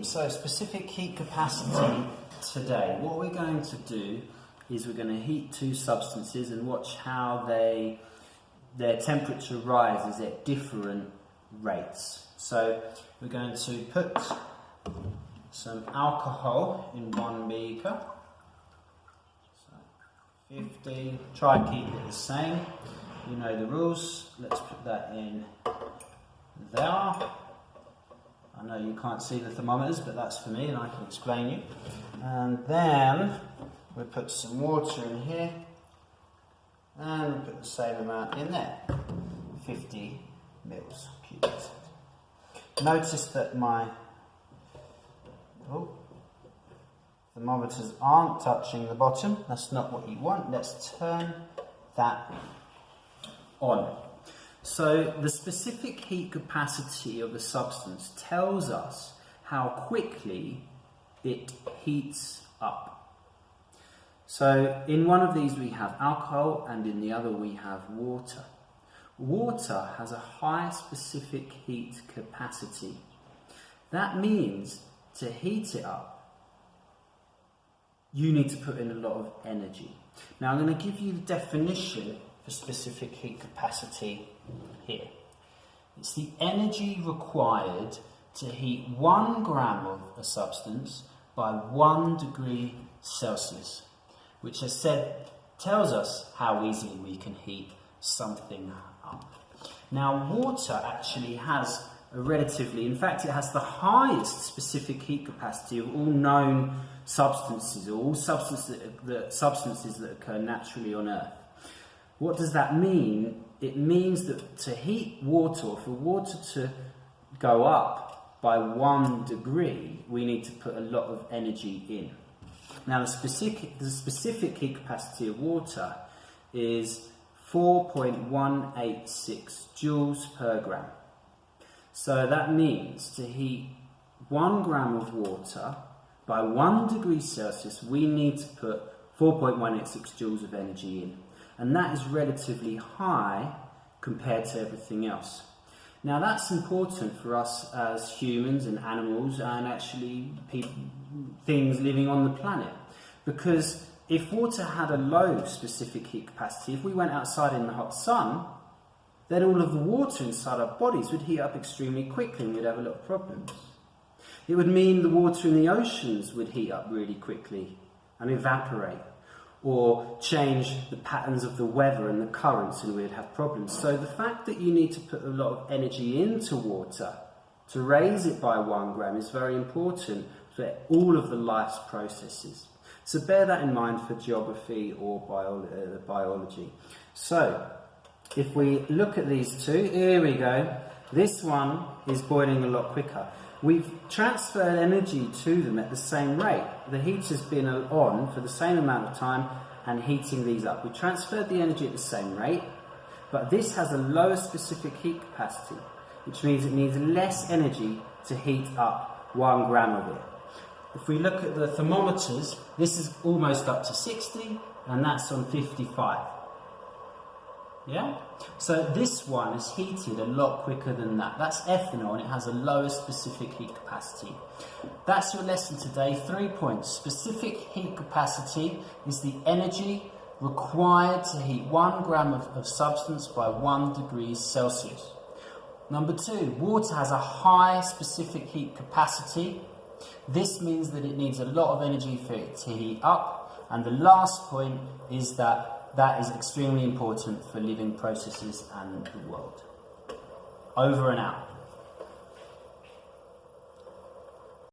So specific heat capacity today. What we're going to do is we're going to heat two substances and watch how their temperature rises at different rates. So we're going to put some alcohol in one beaker. So 50, try and keep it the same. You know the rules. Let's put that in there. I know you can't see the thermometers, but that's for me and I can explain you. And then we put some water in here and we put the same amount in there, 50 mils cubic. Notice that my thermometers aren't touching the bottom. That's not what you want. Let's turn that on. So the specific heat capacity of a substance tells us how quickly it heats up. So in one of these we have alcohol and in the other we have water. Water has a high specific heat capacity. That means to heat it up, you need to put in a lot of energy. Now I'm going to give you the definition for specific heat capacity here. It's the energy required to heat 1 gram of a substance by 1 degree Celsius, which as said tells us how easily we can heat something up. Now water actually has a relatively, in fact it has the highest specific heat capacity of all known substances, or all substances that occur naturally on Earth. What does that mean? It means that to heat water, or for water to go up by 1 degree, we need to put a lot of energy in. Now the specific heat capacity of water is 4.186 joules per gram. So that means to heat 1 gram of water by 1 degree Celsius, we need to put 4.186 joules of energy in. And that is relatively high compared to everything else. Now that's important for us as humans and animals and actually things living on the planet. Because if water had a low specific heat capacity, if we went outside in the hot sun, then all of the water inside our bodies would heat up extremely quickly and we'd have a lot of problems. It would mean the water in the oceans would heat up really quickly and evaporate, or change the patterns of the weather and the currents, and we'd have problems. So the fact that you need to put a lot of energy into water to raise it by 1 gram is very important for all of the life's processes. So bear that in mind for geography or biology. So if we look at these two, here we go. This one is boiling a lot quicker. We've transferred energy to them at the same rate. The heater's been on for the same amount of time and heating these up. We transferred the energy at the same rate, but this has a lower specific heat capacity, which means it needs less energy to heat up 1 gram of it. If we look at the thermometers, this is almost up to 60, and that's on 55. Yeah? So this one is heated a lot quicker than that. That's ethanol and it has a lower specific heat capacity. That's your lesson today. 3 points. Specific heat capacity is the energy required to heat 1 gram of substance by 1 degree Celsius. Number 2, water has a high specific heat capacity. This means that it needs a lot of energy for it to heat up. And the last point is that is extremely important for living processes and the world. Over and out.